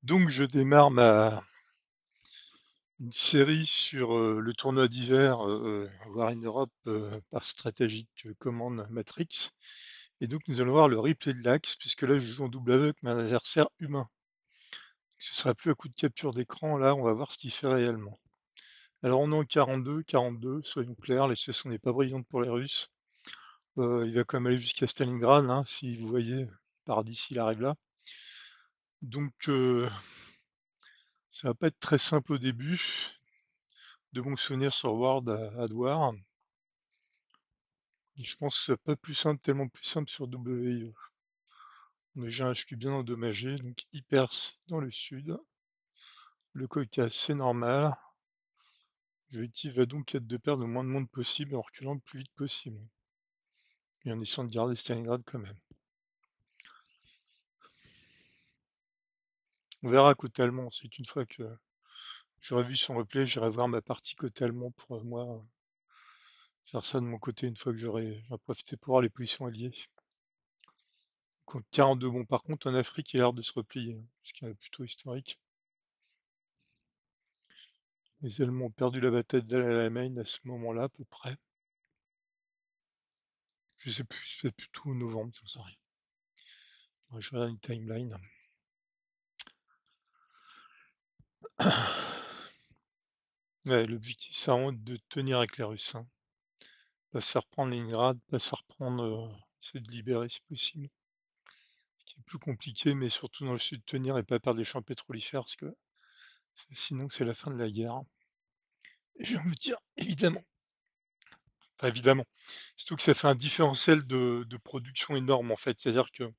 Donc je démarre une série sur le tournoi d'hiver War in Europe par Strategic Command Matrix. Et donc nous allons voir le replay de l'axe, puisque là je joue en double avec un adversaire humain. Ce sera plus à coup de capture d'écran, là on va voir ce qu'il fait réellement. Alors on est en 42, soyons clairs, les situations n'est pas brillante pour les Russes. Il va quand même aller jusqu'à Stalingrad, hein, si vous voyez, par d'ici il arrive là. Donc ça va pas être très simple au début. De bons souvenirs sur World à War. Et je pense que c'est pas plus simple, tellement plus simple sur WIE. Mais j'ai un HQ bien endommagé, donc il perce dans le sud. Le Caucase, c'est normal. Joviti va donc être de perdre le moins de monde possible en reculant le plus vite possible. Et en essayant de garder Stalingrad quand même. On verra côté allemand, c'est une fois que j'aurai vu son replay, j'irai voir ma partie côté allemand pour moi faire ça de mon côté une fois que j'aurai profité pour voir les positions alliées. Donc 42, bon par contre en Afrique il a l'air de se replier, ce qui est plutôt historique. Les Allemands ont perdu la bataille d'Al Alamein à ce moment-là à peu près. Je sais plus, c'est plutôt novembre, j'en sais rien. Je regarde une timeline. Ouais, l'objectif c'est vraiment de tenir avec les Russes, hein. Pas se faire prendre Leningrad, pas se faire prendre, essayer de libérer si possible. Ce qui est plus compliqué, mais surtout dans le sud, tenir et pas perdre les champs pétrolifères, parce que sinon c'est la fin de la guerre. Et j'ai envie de dire, évidemment. Enfin, évidemment. Surtout que ça fait un différentiel de production énorme en fait. C'est-à-dire que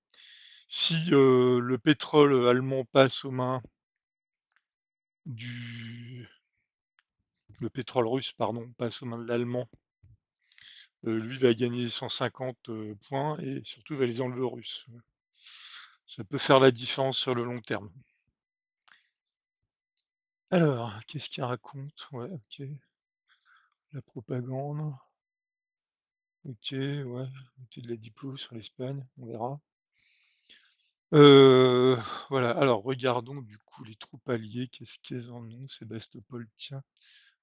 si le pétrole allemand passe aux mains du le pétrole russe, pardon, passe aux mains de l'allemand, lui va gagner 150 points et surtout va les enlever aux Russes. Ça peut faire la différence sur le long terme. Alors, qu'est-ce qu'il raconte? Ouais, ok. La propagande. Ok, ouais. Ok, de la diplo sur l'Espagne, on verra. Voilà, alors regardons du coup les troupes alliées, qu'est-ce qu'elles en ont, Sébastopol, tiens.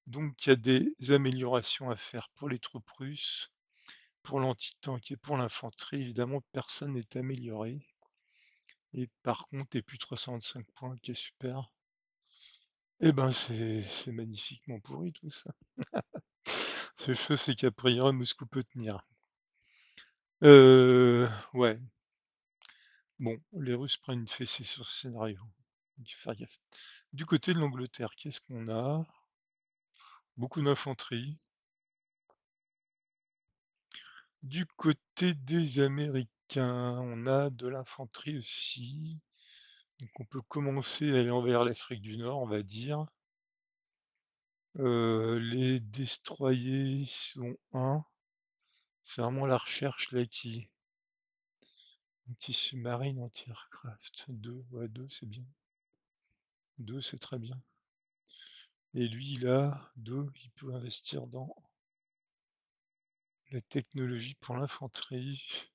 Donc il y a des améliorations à faire pour les troupes russes, pour l'anti-tank et pour l'infanterie. Évidemment, personne n'est amélioré. Et par contre, et plus 325 points, qui est super. Eh ben, c'est magnifiquement pourri tout ça. Ce chose, c'est qu'a priori, Moscou peut tenir. Ouais. Bon, les Russes prennent une fessée sur ce scénario. Il faut faire gaffe. Du côté de l'Angleterre, qu'est-ce qu'on a? Beaucoup d'infanterie. Du côté des Américains, on a de l'infanterie aussi. Donc on peut commencer à aller envers l'Afrique du Nord, on va dire. Les destroyers sont 1. C'est vraiment la recherche là qui. Anti-sous-marine, anti-aircraft. 2, ouais, 2 c'est bien. 2 c'est très bien. Et lui, là, 2, il peut investir dans la technologie pour l'infanterie.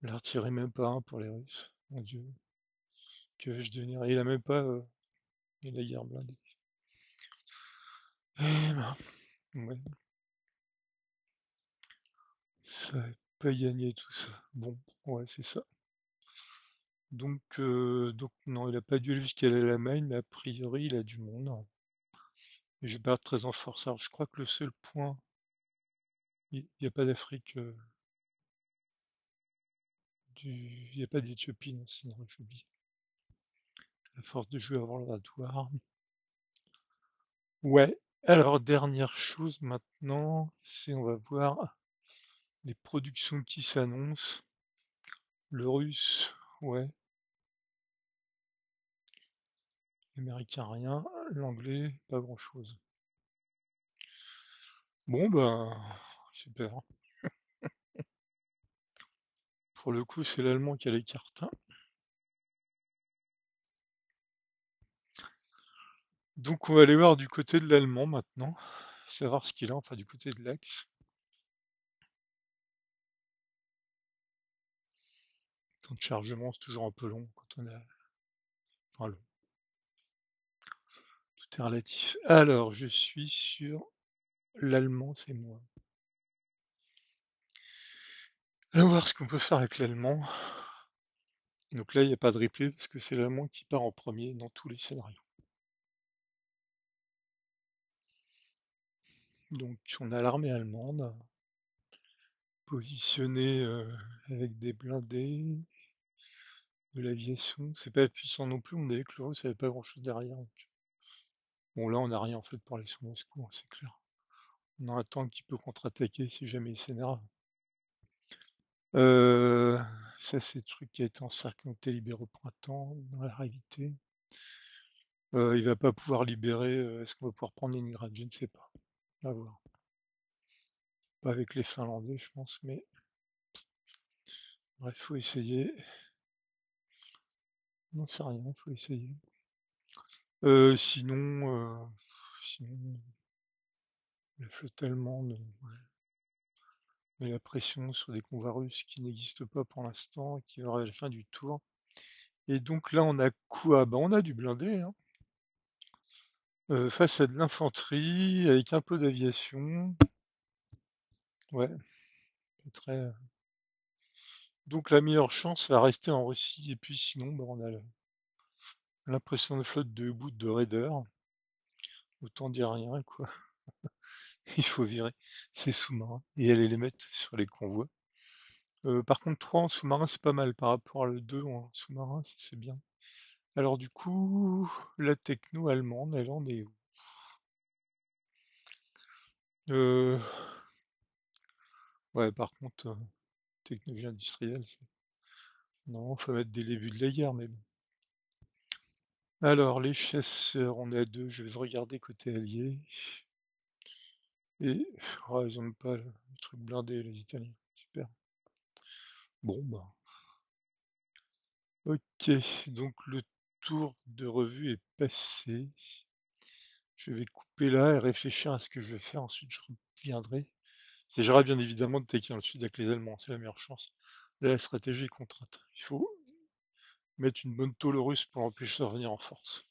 L'artillerie, même pas un pour les Russes. Mon Dieu, que vais-je devenir? Il a même pas la guerre blindée. Eh ben, ouais, ça va pas gagné tout ça. Bon, ouais, c'est ça. Donc non, il a pas dû aller jusqu'à l'Allemagne, mais a priori, il a du monde. Et je vais pas être très en force. Alors, je crois que le seul point, il n'y a pas d'Afrique, il n'y a pas d'Éthiopie, non, sinon j'oublie. À force de jouer avant le ratoire. Ouais, alors dernière chose maintenant, c'est on va voir les productions qui s'annoncent. Le russe, ouais. L'américain, rien. L'anglais, pas grand-chose. Bon, ben, super. Pour le coup, c'est l'allemand qui a les cartes, hein. Donc, on va aller voir du côté de l'allemand maintenant, savoir ce qu'il a, enfin du côté de l'axe. Temps de chargement, c'est toujours un peu long quand on a Enfin, tout est relatif. Alors, je suis sur l'allemand, c'est moi. Allons voir ce qu'on peut faire avec l'allemand. Donc là, il n'y a pas de replay parce que c'est l'allemand qui part en premier dans tous les scénarios. Donc on a l'armée allemande positionnée avec des blindés, de l'aviation. C'est pas puissant non plus, on est avec le russe, il n'y avait pas grand chose derrière. Donc. Bon là on n'a rien en fait pour aller sur Moscou, hein, c'est clair. On a un tank qui peut contre-attaquer si jamais il s'énerve. Euh, Ça c'est le truc qui a été encerclé, ont été libéré au printemps, dans la réalité. Il va pas pouvoir libérer, est-ce qu'on va pouvoir prendre Leningrad? Je ne sais pas. À voir. Pas avec les Finlandais, je pense, mais bref, faut essayer. Non, c'est rien, faut essayer. Sinon, la flotte allemande met la pression sur des convois russes qui n'existent pas pour l'instant, qui aura la fin du tour. Et donc là, on a quoi? Bah, on a du blindé, hein. Face à de l'infanterie, avec un peu d'aviation. Ouais, pas très. Donc la meilleure chance va rester en Russie, et puis sinon, bah, on a l'impression de flotte de bout de raiders. Autant dire rien, quoi. Il faut virer ces sous-marins et aller les mettre sur les convois. Par contre, 3 en sous-marin, c'est pas mal par rapport à le 2 en sous-marin, ça c'est bien. Alors du coup, la techno allemande, elle en est où? Euh, ouais, par contre, technologie industrielle, non, faut mettre des débuts de la guerre, mais bon. Alors, les chasseurs, on est à 2, je vais regarder côté allié. Et oh, ils ont même pas le truc blindé, les Italiens. Super. Bon, bah. Ok, donc le tour de revue est passé. Je vais couper là et réfléchir à ce que je vais faire. Ensuite, je reviendrai. J'essaierai bien évidemment de taquer dans le sud avec les Allemands, c'est la meilleure chance. Là, la stratégie est contrainte. Il faut mettre une bonne tôle russe pour l'empêcher de revenir en force.